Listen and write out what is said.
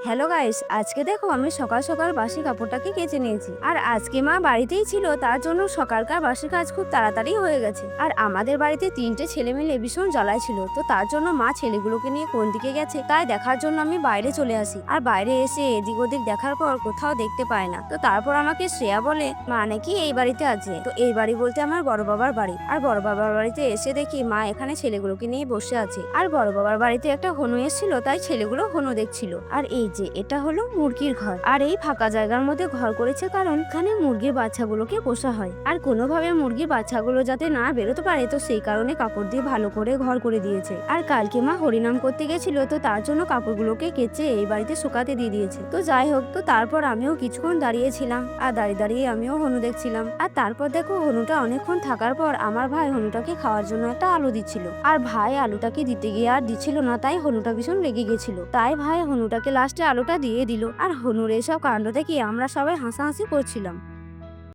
Hello guys, আজকে দেখো আমি সকাল সকাল বাসি কাপড়টাকে কেচে নিয়েছি। আর আজকে মা বাড়িতেই ছিল, তার জন্য সকালকার বাসি কাজ খুব তাড়াতাড়ি হয়ে গেছে। আর আমাদের বাড়িতে 3টে ছেলে মিলে ভীষণ জ্বালায় ছিল, তো তার জন্য মা ছেলেগুলোকে নিয়ে কোন দিকে গেছে তাই দেখার জন্য আমি বাইরে চলে আসি। আর বাইরে এসে এদিক ওদিক দেখার পর কোথাও দেখতে পায় না। তো তারপর আমাকে শ্রেয়া বলে মা নাকি এই বাড়িতে আছে। তো এই বাড়ি বলতে আমার বড় বাবার বাড়ি। আর বড় বাবার বাড়িতে এসে দেখি মা এখানে ছেলেগুলোকে নিয়ে বসে আছে। আর বড় বাবার বাড়িতে একটা হনু এসেছিল, তাই ছেলেগুলো হনু দেখছিল। আর এই যে এটা হলো মুরগির ঘর। আর এই ফাঁকা জায়গার মধ্যে ঘর করেছে কারণ এখানে মুরগির বাচ্চাগুলোকে পোষা হয়। আর কোনোভাবে মুরগির বাচ্চাগুলো যাতে না বেরোতে পারে, তো সেই কারণে কাপড় দিয়ে ভালো করে ঘর করে দিয়েছে। আর কালকে মা হরিনাম করতে গেছিল, তো তার জন্য কাপড়গুলোকে কেচে এই বাড়িতে শুকাতে দিয়ে দিয়েছে। তো যাই হোক, তো তারপর আমিও কিছুক্ষণ দাঁড়িয়েছিলাম আর দাঁড়িয়ে দাঁড়িয়ে আমিও হনু দেখছিলাম। আর তারপর দেখো হনুটা অনেকক্ষণ থাকার পর আমার ভাই হনুটাকে খাওয়ার জন্য একটা আলু দিচ্ছিল। আর ভাই আলুটাকে দিতে গিয়ে আর দিচ্ছিল না, তাই হনুটা ভীষণ রেগে গেছিল। তাই ভাই হনুটাকে লাস্টে আলুটা দিয়ে দিল। আর হনুর এসব কাণ্ড দেখে আমরা সবাই হাসাহাসি করছিলাম।